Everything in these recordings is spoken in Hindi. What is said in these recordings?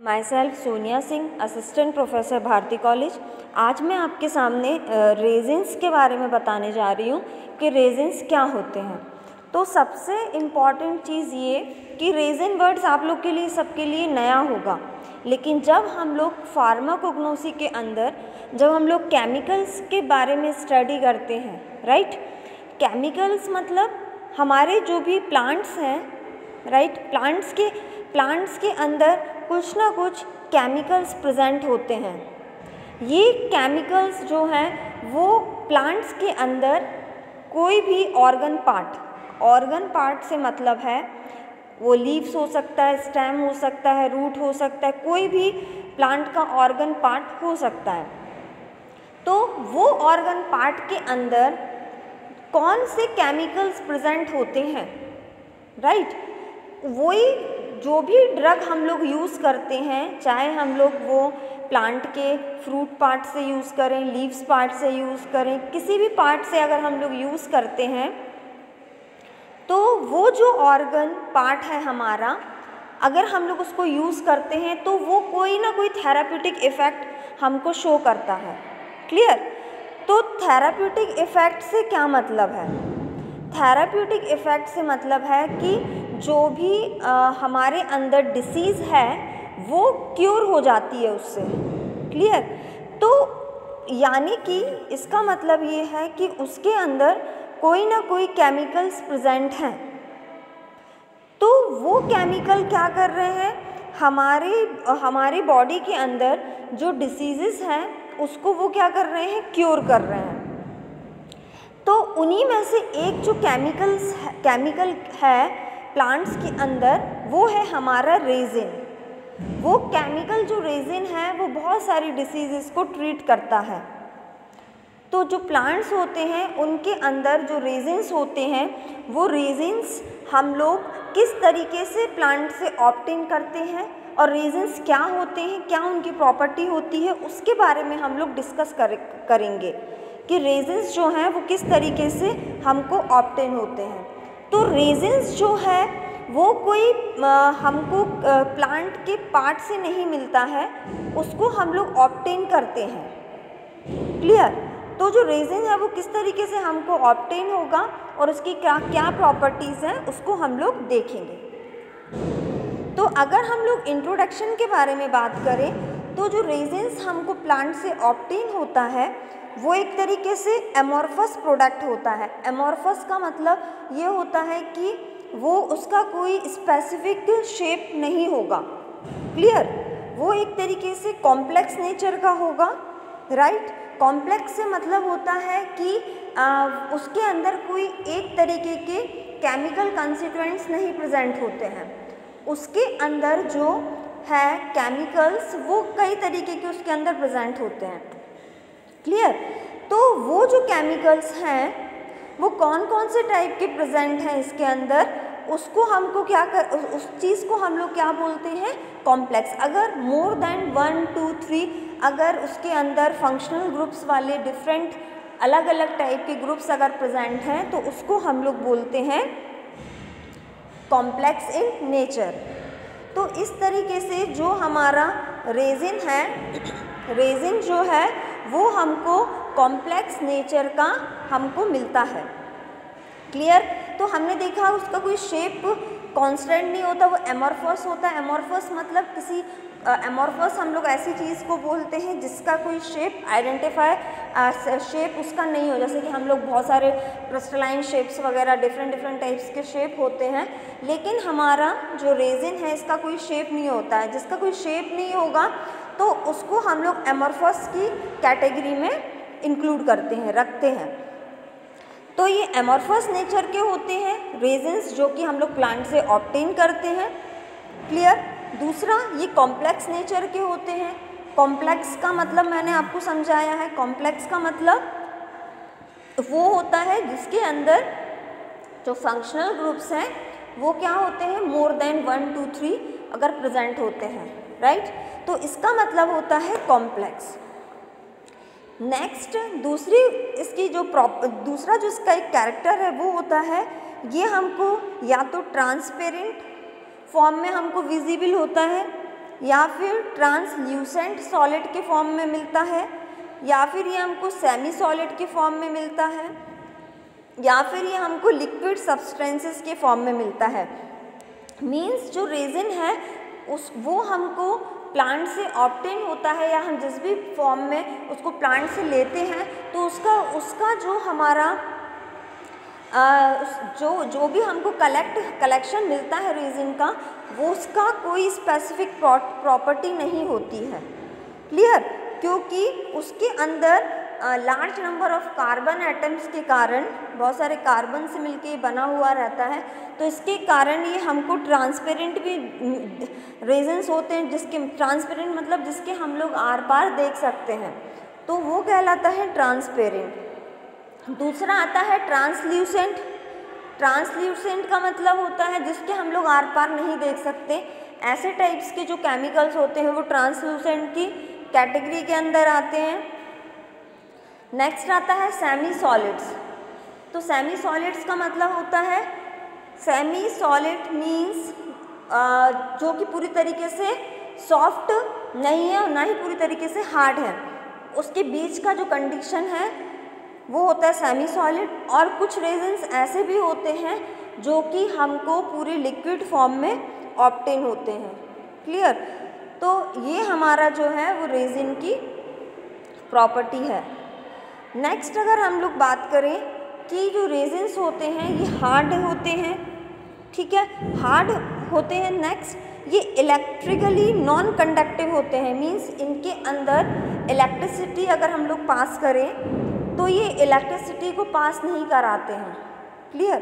My self Sonia Singh, assistant professor Bharati college. आज मैं आपके सामने रेजिन्स के बारे में बताने जा रही हूँ कि रेजिन्स क्या होते हैं। तो सबसे इम्पॉर्टेंट चीज़ ये कि रेजिन वर्ड्स आप लोग के लिए सबके लिए नया होगा, लेकिन जब हम लोग फार्माकोग्नोसी के अंदर जब हम लोग केमिकल्स के बारे में स्टडी करते हैं, राइट, केमिकल्स मतलब हमारे जो भी प्लांट्स हैं, राइट, प्लांट्स के अंदर कुछ ना कुछ केमिकल्स प्रेजेंट होते हैं। ये केमिकल्स जो हैं वो प्लांट्स के अंदर कोई भी ऑर्गन पार्ट से मतलब है वो लीव्स हो सकता है, स्टेम हो सकता है, रूट हो सकता है, कोई भी प्लांट का ऑर्गन पार्ट हो सकता है। तो वो ऑर्गन पार्ट के अंदर कौन से केमिकल्स प्रेजेंट होते हैं, राइट, वही जो भी ड्रग हम लोग यूज़ करते हैं, चाहे हम लोग वो प्लांट के फ्रूट पार्ट से यूज़ करें, लीव्स पार्ट से यूज़ करें, किसी भी पार्ट से अगर हम लोग यूज़ करते हैं, तो वो जो ऑर्गन पार्ट है हमारा, अगर हम लोग उसको यूज़ करते हैं तो वो कोई ना कोई थेराप्यूटिक इफ़ेक्ट हमको शो करता है। क्लियर? तो थेराप्यूटिक इफ़ेक्ट से क्या मतलब है? थेराप्यूटिक इफ़ेक्ट से मतलब है कि जो भी हमारे अंदर डिसीज़ है वो क्योर हो जाती है उससे। क्लियर? तो यानी कि इसका मतलब ये है कि उसके अंदर कोई ना कोई केमिकल्स प्रेजेंट हैं। तो वो केमिकल क्या कर रहे हैं, हमारे बॉडी के अंदर जो डिसीज़ेस हैं उसको वो क्या कर रहे हैं, क्योर कर रहे हैं। तो उन्हीं में से एक जो केमिकल है प्लांट्स के अंदर, वो है हमारा रेजिन। वो केमिकल जो रेजिन है वो बहुत सारी डिसीज़ेस को ट्रीट करता है। तो जो प्लांट्स होते हैं उनके अंदर जो रेजिन्स होते हैं, वो रेजिन्स हम लोग किस तरीके से प्लांट से ऑब्टेन करते हैं और रेजिन्स क्या होते हैं, क्या उनकी प्रॉपर्टी होती है, उसके बारे में हम लोग डिस्कस करेंगे कि रेजिन्स जो हैं वो किस तरीके से हमको ऑब्टेन होते हैं। तो रेजिन्स जो है वो कोई हमको प्लांट के पार्ट से नहीं मिलता है, उसको हम लोग ऑब्टेन करते हैं। क्लियर? तो जो रेजिन है वो किस तरीके से हमको ऑब्टेन होगा और उसकी क्या प्रॉपर्टीज़ हैं उसको हम लोग देखेंगे। तो अगर हम लोग इंट्रोडक्शन के बारे में बात करें तो जो रेजिन्स हमको प्लांट से ऑब्टेन होता है वो एक तरीके से एमॉर्फस प्रोडक्ट होता है। एमॉर्फस का मतलब ये होता है कि वो उसका कोई स्पेसिफिक शेप नहीं होगा। क्लियर? वो एक तरीके से कॉम्प्लेक्स नेचर का होगा, राइट। कॉम्प्लेक्स से मतलब होता है कि उसके अंदर कोई एक तरीके के केमिकल कंस्टिट्यूएंट्स नहीं प्रेजेंट होते हैं। उसके अंदर जो है केमिकल्स वो कई तरीके के उसके अंदर प्रेजेंट होते हैं। क्लियर? तो वो जो केमिकल्स हैं वो कौन कौन से टाइप के प्रेजेंट हैं इसके अंदर, उसको हमको उस चीज़ को हम लोग क्या बोलते हैं, कॉम्प्लेक्स। अगर मोर देन 1, 2, 3 अगर उसके अंदर फंक्शनल ग्रुप्स वाले डिफरेंट अलग अलग टाइप के ग्रुप्स अगर प्रेजेंट हैं तो उसको हम लोग बोलते हैं कॉम्प्लेक्स इन नेचर। तो इस तरीके से जो हमारा रेजिन है, रेजिन जो है वो हमको कॉम्प्लेक्स नेचर का हमको मिलता है। क्लियर? तो हमने देखा उसका कोई शेप कांस्टेंट नहीं होता, वो एमॉर्फस होता है। एमॉर्फस मतलब किसी एमॉर्फस हम लोग ऐसी चीज़ को बोलते हैं जिसका कोई शेप शेप उसका नहीं हो। जैसे कि हम लोग बहुत सारे क्रिस्टलाइन शेप्स वगैरह डिफरेंट टाइप्स के शेप होते हैं, लेकिन हमारा जो रेजिन है इसका कोई शेप नहीं होता है। जिसका कोई शेप नहीं होगा तो उसको हम लोग एमॉर्फस की कैटेगरी में इंक्लूड करते हैं, रखते हैं। तो ये एमॉर्फस नेचर के होते हैं रेजिन्स जो कि हम लोग प्लांट से ऑब्टेन करते हैं। क्लियर? दूसरा, ये कॉम्प्लेक्स नेचर के होते हैं। कॉम्प्लेक्स का मतलब मैंने आपको समझाया है। कॉम्प्लेक्स का मतलब वो होता है जिसके अंदर जो फंक्शनल ग्रुप्स हैं वो क्या होते हैं, मोर देन 1, 2, 3 अगर प्रेजेंट होते हैं, राइट। तो इसका मतलब होता है कॉम्प्लेक्स। नेक्स्ट, दूसरा जो इसका एक कैरेक्टर है वो होता है, ये हमको या तो ट्रांसपेरेंट फॉर्म में हमको विजिबल होता है, या फिर ट्रांसल्यूसेंट सॉलिड के फॉर्म में मिलता है, या फिर ये हमको सेमी सॉलिड के फॉर्म में मिलता है, या फिर ये हमको लिक्विड सब्सटेंसेस के फॉर्म में मिलता है। मीन्स जो रेजिन है वो हमको प्लांट से ऑब्टेन होता है, या हम जिस भी फॉर्म में उसको प्लांट से लेते हैं तो उसका जो हमारा जो भी हमको कलेक्शन मिलता है रेजिन का, वो उसका कोई स्पेसिफिक प्रॉपर्टी नहीं होती है। क्लियर? क्योंकि उसके अंदर large number of carbon atoms के कारण, बहुत सारे कार्बन से मिलके बना हुआ रहता है, तो इसके कारण ये हमको ट्रांसपेरेंट भी रेजिन्स होते हैं, जिसके ट्रांसपेरेंट मतलब जिसके हम लोग आर पार देख सकते हैं, तो वो कहलाता है ट्रांसपेरेंट। दूसरा आता है ट्रांसल्यूसेंट। ट्रांसल्यूसेंट का मतलब होता है जिसके हम लोग आर पार नहीं देख सकते। ऐसे टाइप्स के जो केमिकल्स होते हैं वो ट्रांसल्यूसेंट की कैटेगरी के अंदर आते हैं। नेक्स्ट आता है सेमी सॉलिड्स। तो सेमी सॉलिड्स का मतलब होता है, सेमी सॉलिड मीन्स जो कि पूरी तरीके से सॉफ्ट नहीं है और ना ही पूरी तरीके से हार्ड है, उसके बीच का जो कंडीशन है वो होता है सेमी सॉलिड। और कुछ रेजिन्स ऐसे भी होते हैं जो कि हमको पूरे लिक्विड फॉर्म में ऑब्टेन होते हैं। क्लियर? तो ये हमारा जो है वो रेजिन की प्रॉपर्टी है। नेक्स्ट अगर हम लोग बात करें कि जो रेजिन्स होते हैं ये हार्ड होते हैं, ठीक है, हार्ड होते हैं। नेक्स्ट ये इलेक्ट्रिकली नॉन कंडक्टिव होते हैं, मीन्स इनके अंदर इलेक्ट्रिसिटी अगर हम लोग पास करें तो ये इलेक्ट्रिसिटी को पास नहीं कराते हैं। क्लियर?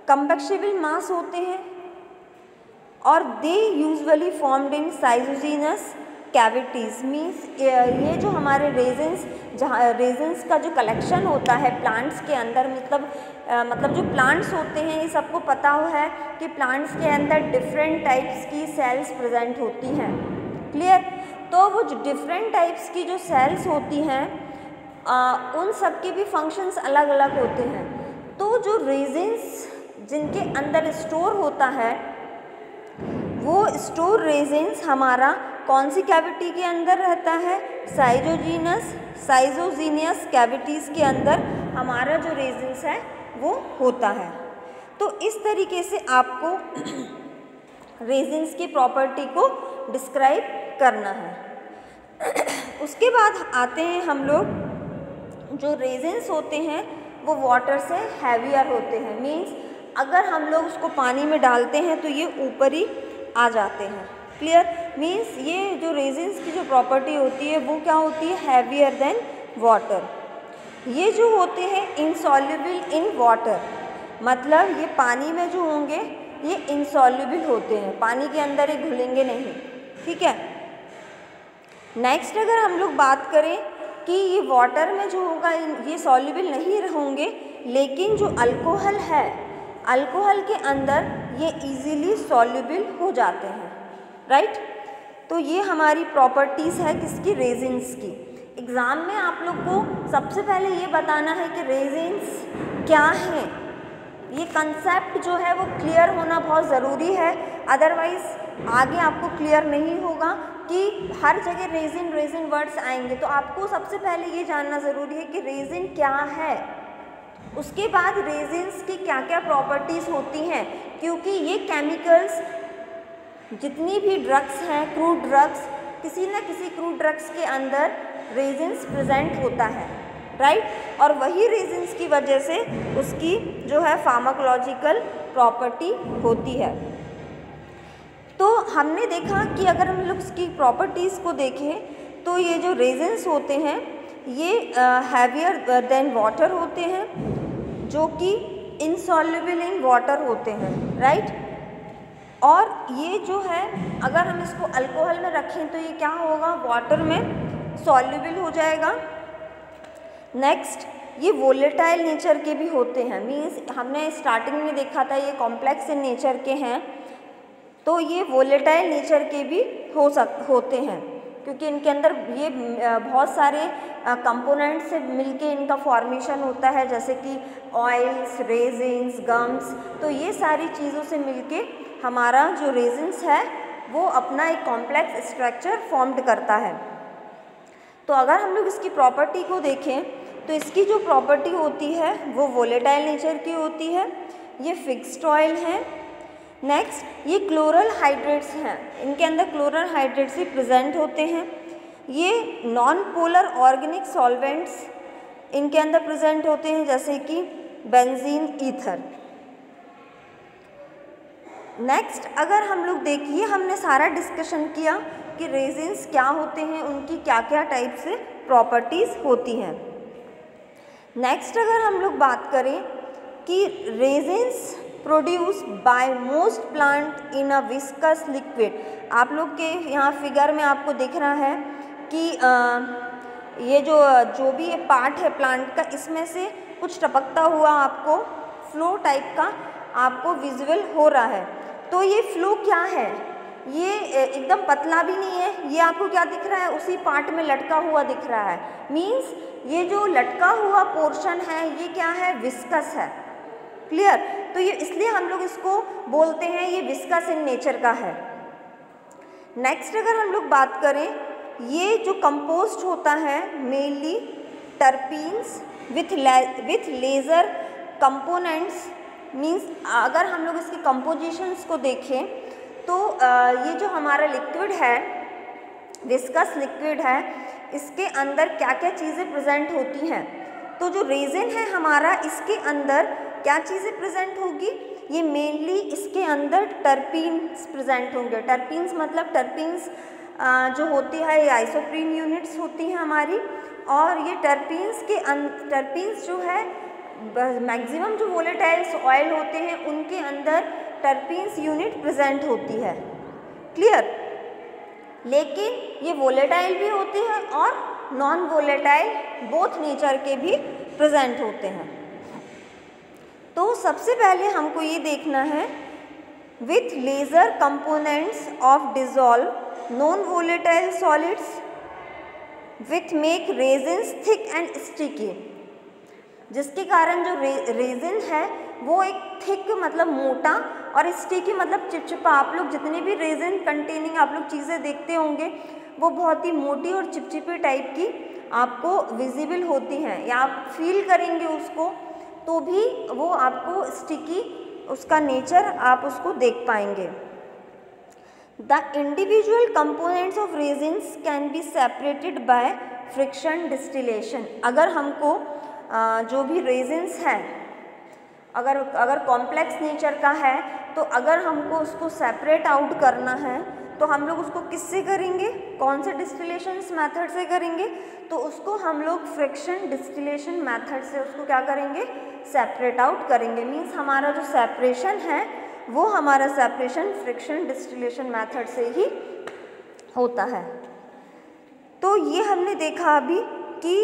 कंबैक्शेबल मास होते हैं और they usually formed in schizogenous cavities. Means ये जो हमारे रेजिन्स का जो कलेक्शन होता है प्लांट्स के अंदर, मतलब जो प्लांट्स होते हैं, ये सबको पता है कि प्लांट्स के अंदर डिफरेंट टाइप्स की सेल्स प्रेजेंट होती हैं। क्लियर? तो वो जो डिफरेंट टाइप्स की जो सेल्स होती हैं उन सब के भी फंक्शंस अलग अलग होते हैं। तो जो रेजिन्स जिनके अंदर स्टोर होता है वो स्टोर रेजिन्स हमारा कौन सी कैविटी के अंदर रहता है? साइजोजीनियस कैविटीज़ के अंदर हमारा जो रेजिन्स है वो होता है। तो इस तरीके से आपको रेजिन्स की प्रॉपर्टी को डिस्क्राइब करना है। उसके बाद आते हैं हम लोग, जो रेजिन्स होते हैं वो वाटर से हैवियर होते हैं। मीन्स अगर हम लोग उसको पानी में डालते हैं तो ये ऊपर ही आ जाते हैं। क्लियर? मीन्स ये जो रेजिन्स की जो प्रॉपर्टी होती है वो क्या होती है? Heavier than water. ये जो होते हैं इनसॉल्युबल इन वाटर, मतलब ये पानी में जो होंगे ये इनसॉल्युबल होते हैं, पानी के अंदर ये घुलेंगे नहीं। ठीक है? नेक्स्ट अगर हम लोग बात करें कि ये वाटर में जो होगा ये सॉल्युबल नहीं होंगे, लेकिन जो अल्कोहल है, अल्कोहल के अंदर ये इजीली सॉल्युबल हो जाते हैं। राइट? तो ये हमारी प्रॉपर्टीज़ है किसकी? रेजिन्स की। एग्ज़ाम में आप लोग को सबसे पहले ये बताना है कि रेजिन्स क्या हैं। ये कंसेप्ट जो है वो क्लियर होना बहुत ज़रूरी है, अदरवाइज़ आगे आपको क्लियर नहीं होगा कि हर जगह रेजिन वर्ड्स आएंगे। तो आपको सबसे पहले ये जानना ज़रूरी है कि रेजिन क्या है, उसके बाद रेजिन्स की क्या क्या प्रॉपर्टीज़ होती हैं, क्योंकि ये केमिकल्स जितनी भी ड्रग्स हैं, क्रूड ड्रग्स, किसी न किसी क्रूड ड्रग्स के अंदर रेजिन्स प्रेजेंट होता है। राइट? और वही रेजिन्स की वजह से उसकी जो है फार्माकोलॉजिकल प्रॉपर्टी होती है। तो हमने देखा कि अगर हम लोग इसकी प्रॉपर्टीज़ को देखें तो ये जो रेजिन्स होते हैं ये हैवियर देन वाटर होते हैं, जो कि इनसॉल्युबल इन वाटर होते हैं। राइट? और ये जो है अगर हम इसको अल्कोहल में रखें तो ये क्या होगा? वाटर में सॉल्युबल हो जाएगा। नेक्स्ट, ये वोलेटाइल नेचर के भी होते हैं। मीन्स हमने स्टार्टिंग में देखा था ये कॉम्प्लेक्स इन नेचर के हैं, तो ये वोलेटाइल नेचर के भी होते हैं, क्योंकि इनके अंदर ये बहुत सारे कंपोनेंट्स से मिलके इनका फॉर्मेशन होता है, जैसे कि ऑयल्स, रेजिन्स, गम्स। तो ये सारी चीज़ों से मिलके हमारा जो रेजिन्स है वो अपना एक कॉम्प्लेक्स स्ट्रक्चर फॉर्म्ड करता है। तो अगर हम लोग इसकी प्रॉपर्टी को देखें तो इसकी जो प्रॉपर्टी होती है वो वोलेटाइल नेचर की होती है, ये फिक्स्ड ऑयल है। नेक्स्ट ये क्लोरल हाइड्रेट्स हैं, इनके अंदर क्लोरल हाइड्रेट्स भी प्रेजेंट होते हैं। ये नॉन पोलर ऑर्गेनिक सॉल्वेंट्स इनके अंदर प्रेजेंट होते हैं, जैसे कि बेंजीन, ईथर। नेक्स्ट अगर हम लोग देखिए, हमने सारा डिस्कशन किया कि रेजिन्स क्या होते हैं, उनकी क्या क्या टाइप से प्रॉपर्टीज़ होती हैं। नेक्स्ट अगर हम लोग बात करें कि resins produce by most plant in a viscous liquid, आप लोग के यहाँ फिगर में आपको दिख रहा है कि ये जो भी ये पार्ट है प्लांट का, इसमें से कुछ टपकता हुआ आपको फ्लो टाइप का आपको विजुअल हो रहा है। तो ये फ्लो क्या है, ये एकदम पतला भी नहीं है, ये आपको क्या दिख रहा है, उसी पार्ट में लटका हुआ दिख रहा है। मीन्स ये जो लटका हुआ पोर्शन है ये क्या है, विस्कस है। क्लियर? तो ये इसलिए हम लोग इसको बोलते हैं ये विस्कस इन नेचर का है। नेक्स्ट अगर हम लोग बात करें, ये जो कंपोस्ट होता है mainly terpenes with laser components. Means अगर हम लोग इसकी कंपोजिशंस को देखें तो ये जो हमारा लिक्विड है, विस्कस लिक्विड है, इसके अंदर क्या क्या चीज़ें प्रेजेंट होती हैं। तो जो रेजिन है हमारा, इसके अंदर क्या चीज़ें प्रेजेंट होगी, ये मेनली इसके अंदर टर्पीन्स प्रेजेंट होंगे। टर्पीन्स मतलब टर्पीन्स जो होती है ये आइसोप्रीन यूनिट्स होती हैं हमारी, और ये टर्पीन्स जो है मैक्सिमम जो वोलेटाइल्स ऑयल होते हैं उनके अंदर टर्पीन्स यूनिट प्रेजेंट होती है। क्लियर? लेकिन ये वोलेटाइल भी होती है और नॉन वोलेटाइल बोथ नेचर के भी प्रेजेंट होते हैं। तो सबसे पहले हमको ये देखना है, with laser components of dissolve non volatile solids with make resins thick and sticky, जिसके कारण जो रेजिन है वो एक थिक मतलब मोटा और स्टिकी मतलब चिपचिपा। आप लोग जितने भी रेजिन कंटेनिंग आप लोग चीज़ें देखते होंगे वो बहुत ही मोटी और चिपचिपी टाइप की आपको विजिबल होती हैं, या आप फील करेंगे उसको तो भी वो आपको स्टिकी उसका नेचर आप उसको देख पाएंगे। The individual components of resins can be separated by friction distillation. अगर हमको जो भी रेजिन्स हैं अगर कॉम्प्लेक्स नेचर का है, तो अगर हमको उसको सेपरेट आउट करना है तो हम लोग उसको किससे करेंगे, कौन से डिस्टिलेशन मेथड से करेंगे, तो उसको हम लोग फ्रिक्शन डिस्टिलेशन मेथड से उसको क्या करेंगे, सेपरेट आउट करेंगे। मीन्स हमारा जो सेपरेशन है वो हमारा सेपरेशन फ्रिक्शन डिस्टिलेशन मेथड से ही होता है। तो ये हमने देखा अभी कि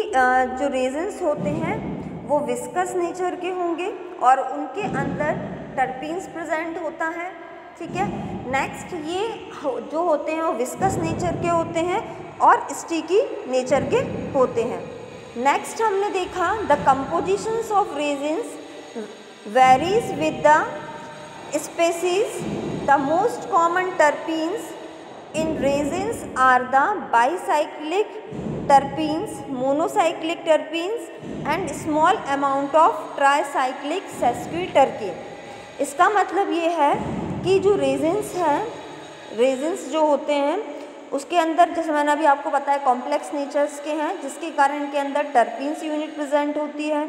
जो रेजिन्स होते हैं वो विस्कस नेचर के होंगे और उनके अंदर टर्पीन्स प्रेजेंट होता है। ठीक है। नेक्स्ट ये जो होते हैं वो विस्कस नेचर के होते हैं और स्टिकी नेचर के होते हैं। नेक्स्ट हमने देखा the compositions of resins varies with the species. The most common terpenes in resins are the bicyclic terpenes, monocyclic terpenes and small amount of tricyclic sesquiterpene। इसका मतलब ये है कि जो रेजिन्स हैं, रेजिन्स जो होते हैं उसके अंदर जैसे मैंने अभी आपको बताया कॉम्प्लेक्स नेचर्स के हैं, जिसके कारण के अंदर टर्पीन्स यूनिट प्रेजेंट होती है।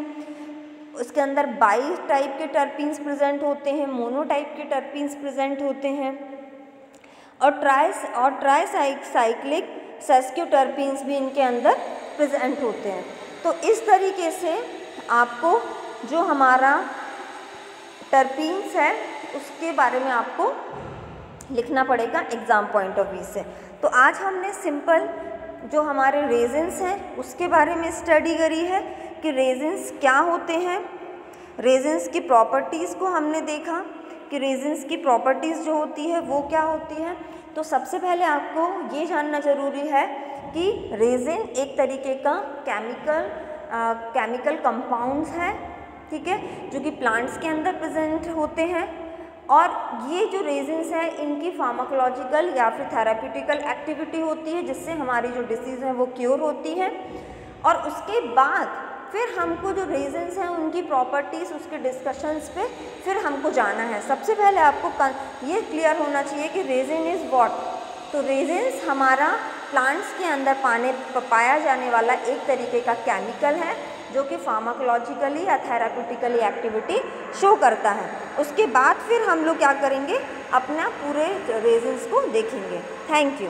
उसके अंदर बाई टाइप के टर्पीन्स प्रेजेंट होते हैं, मोनो टाइप के टर्पीन्स प्रेजेंट होते हैं और ट्राईसाइक्लिक सेस्क्यूटर्पीन्स भी इनके अंदर प्रेजेंट होते हैं। तो इस तरीके से आपको जो हमारा टर्पीन्स है उसके बारे में आपको लिखना पड़ेगा एग्ज़ाम पॉइंट ऑफ व्यू से। तो आज हमने सिंपल जो हमारे रेजिन्स हैं उसके बारे में स्टडी करी है कि रेजिन्स क्या होते हैं, रेजिन्स की प्रॉपर्टीज़ को हमने देखा कि रेजिन्स की प्रॉपर्टीज़ जो होती है वो क्या होती है। तो सबसे पहले आपको ये जानना ज़रूरी है कि रेजिन एक तरीके का केमिकल कंपाउंड्स है, ठीक है, जो कि प्लांट्स के अंदर प्रेजेंट होते हैं और ये जो रेजिन्स है इनकी फार्माकोलॉजिकल या फिर थेराप्यूटिकल एक्टिविटी होती है, जिससे हमारी जो डिसीज़ है वो क्योर होती है। और उसके बाद फिर हमको जो रेजिन्स हैं उनकी प्रॉपर्टीज़, उसके डिस्कशंस पे फिर हमको जाना है। सबसे पहले आपको ये क्लियर होना चाहिए कि रेजिन इज़ व्हाट। तो रेजिन्स हमारा प्लांट्स के अंदर पाया जाने वाला एक तरीके का केमिकल है जो कि फार्माकोलॉजिकली या थेराप्यूटिकली एक्टिविटी शो करता है। उसके बाद फिर हम लोग क्या करेंगे, अपना पूरे रेजिन्स को देखेंगे। Thank you.